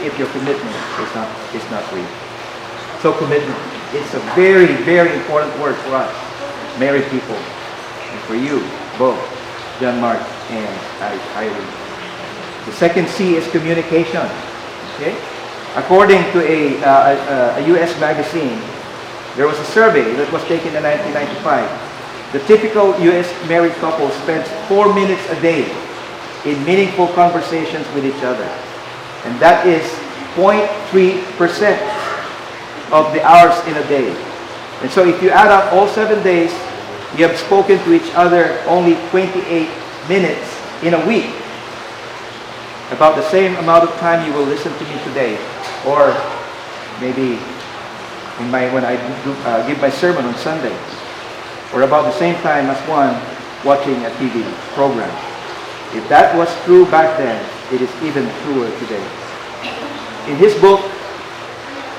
if your commitment is not real. So commitment, it's a very, very important word for us, married people, and for you, both, John Mark and Irene. The second C is communication. Okay? According to a U.S. magazine, there was a survey that was taken in 1995. The typical U.S. married couple spends 4 minutes a day in meaningful conversations with each other. And that is 0.3% of the hours in a day. And so if you add up all 7 days, you have spoken to each other only 28 minutes in a week. About the same amount of time you will listen to me today. Or maybe when I give my sermon on Sunday. Or about the same time as one watching a TV program. If that was true back then, it is even truer today. In his book,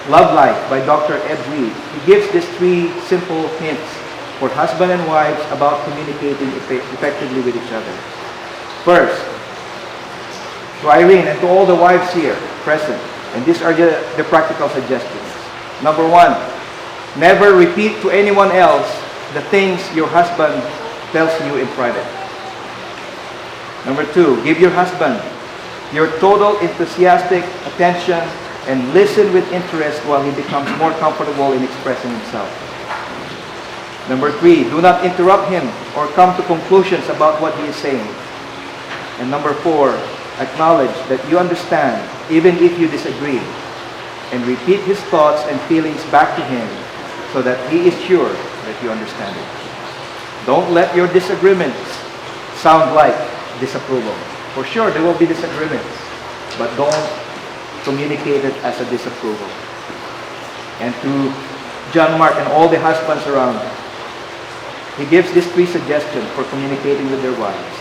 Love Life by Dr. Ed Reed, he gives these 3 simple hints for husband and wives about communicating effectively with each other. First, to Irene and to all the wives here present, and these are the practical suggestions. Number 1, never repeat to anyone else the things your husband tells you in private. Number 2, give your husband your total enthusiastic attention and listen with interest while he becomes more comfortable in expressing himself. Number 3, do not interrupt him or come to conclusions about what he is saying. And number 4, acknowledge that you understand even if you disagree, and repeat his thoughts and feelings back to him so that he is sure that you understand it. Don't let your disagreements sound like disapproval. For sure, there will be disagreements, but don't communicate it as a disapproval. And to John Mark and all the husbands around, he gives these 3 suggestions for communicating with their wives.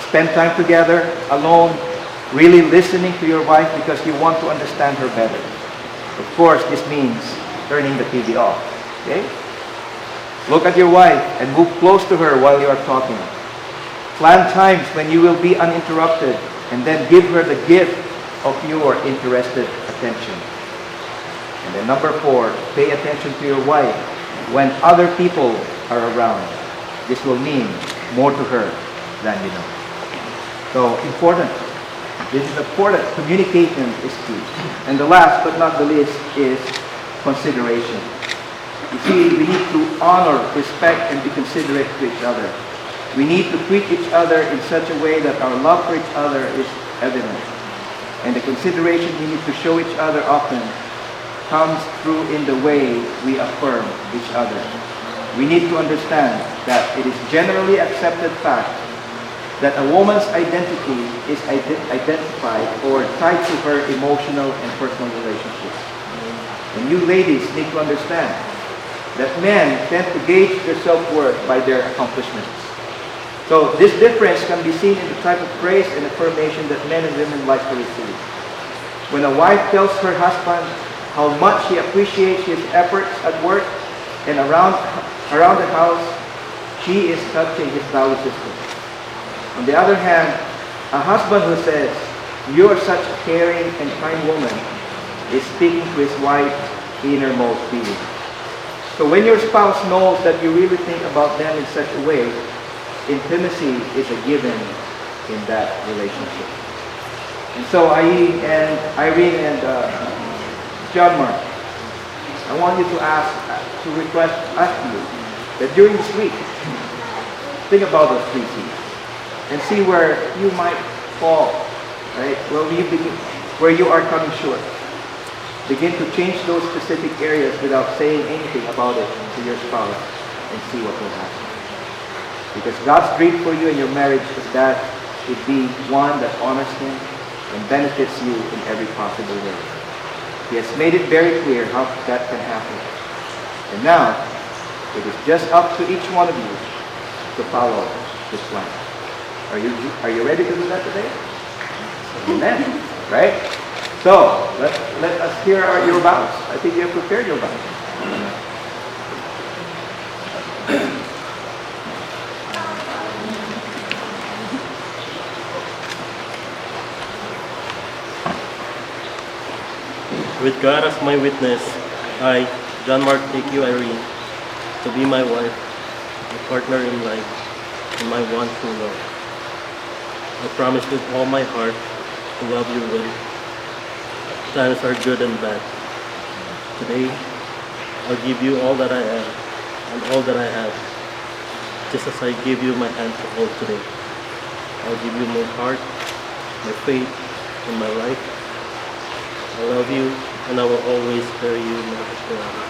Spend time together, alone, really listening to your wife because you want to understand her better. Of course, this means turning the TV off. Okay? Look at your wife and move close to her while you are talking. Plan times when you will be uninterrupted, and then give her the gift of your interested attention. And then number 4, pay attention to your wife when other people are around. This will mean more to her than you know. So important. This is important. Communication is key. And the last but not the least is consideration. You see, we need to honor, respect, and be considerate to each other. We need to treat each other in such a way that our love for each other is evident. And the consideration we need to show each other often comes through in the way we affirm each other. We need to understand that it is generally accepted fact that a woman's identity is identified or tied to her emotional and personal relationships. And you ladies need to understand that men tend to gauge their self-worth by their accomplishments. So this difference can be seen in the type of praise and affirmation that men and women like to receive. When a wife tells her husband how much she appreciates his efforts at work and around the house, she is touching his value system. On the other hand, a husband who says, "You are such a caring and kind woman," is speaking to his wife's innermost being. So when your spouse knows that you really think about them in such a way, intimacy is a given in that relationship. And so Irene and John Mark, I want you to ask you that during this week, think about those 3 C's and see where you might fall, right? Where you are coming short. Begin to change those specific areas without saying anything about it to your spouse and see what will happen. Because God's dream for you and your marriage is that it be one that honors Him and benefits you in every possible way. He has made it very clear how that can happen. And now, it is just up to each one of you to follow His plan. Are you ready to do that today? Amen. Right? So, let us hear your vows. I think you have prepared your vows. With God as my witness, I, John Mark, take you, Irene, to be my wife, my partner in life, and my one true love. I promise with all my heart to love you when times are good and bad. Today, I'll give you all that I am and all that I have, just as I gave you my hand to hold today. I'll give you my heart, my faith, and my life. I love you, and I will always carry you in my forever.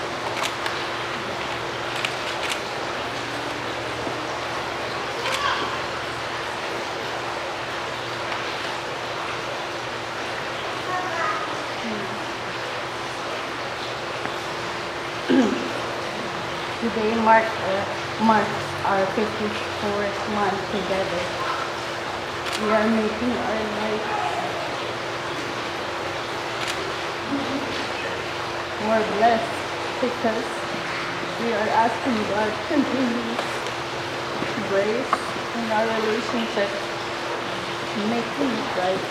Today marks our 54th month together. We are making our life more blessed because we are asking God to continue grace in our relationship, making it right.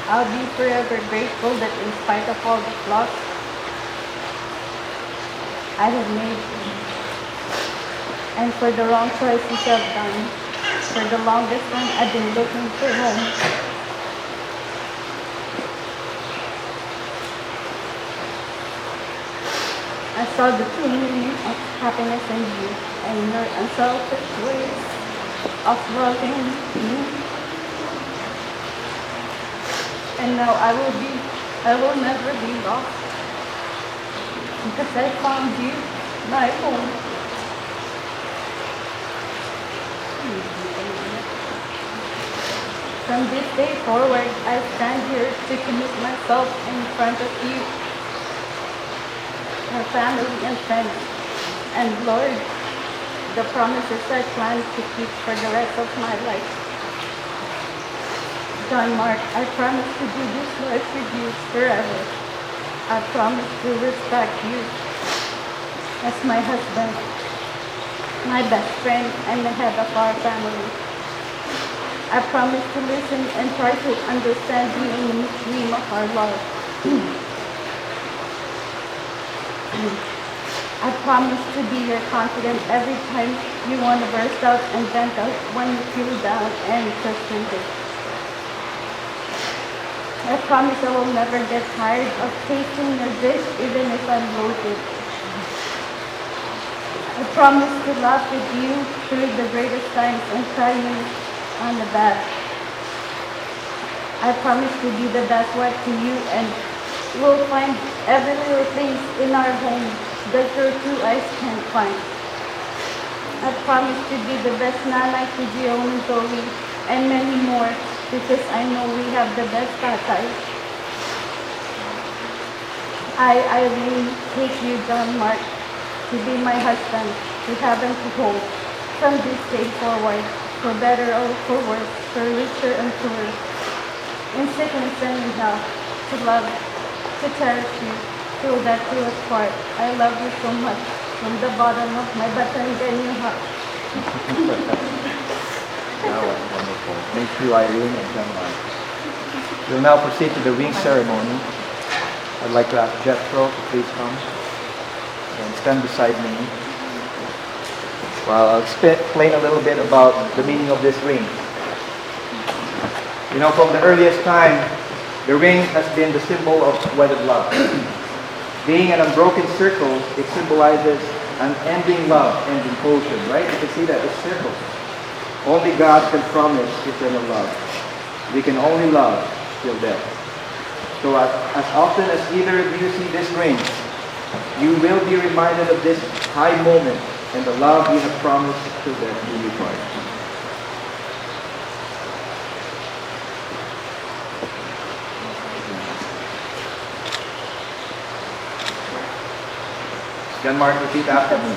I'll be forever grateful that in spite of all the flaws I have made, and for the wrong choices I've done, for the longest time I've been looking for home. I saw the true meaning of happiness in you and your unselfish ways of loving me. And now I will never be lost because I found you, my home. From this day forward, I stand here to commit myself in front of you, our family and friends. And Lord, the promises I plan to keep for the rest of my life. John Mark, I promise to do this life with you forever. I promise to respect you as my husband, my best friend, and the head of our family. I promise to listen and try to understand you in the stream of our love. I promise to be your confidant every time you want to burst out and vent out when you feel down and frustrated. I promise I will never get tired of tasting your dish even if I'm bloated. I promise to laugh with you through the greatest times and cry you on the bad. I promise to be the best wife to you and will find every little things in our home that your two eyes can't find. I promise to be the best nanay to Gio and Zoe and many more because I know we have the best tatay. I really take you, John Mark, to be my husband, to heaven to hold, from this day forward, for better or for worse, for richer and poorer, in sickness and in health, to love, to cherish you, till that do us part. I love you so much, from the bottom of my Batanggenyo heart. That was wonderful. Thank you, Irene and John Mark. We'll now proceed to the ring ceremony. I'd like to ask Jethro to please come and stand beside me. Well, I'll explain a little bit about the meaning of this ring. You know, from the earliest time, the ring has been the symbol of wedded love. Being an unbroken circle, it symbolizes an ending love, ending potion, right? You can see that, it's circle. Only God can promise eternal love. We can only love till death. So as often as either of you see this ring, you will be reminded of this high moment and the love we have promised till death do you part. John Mark, repeat after me.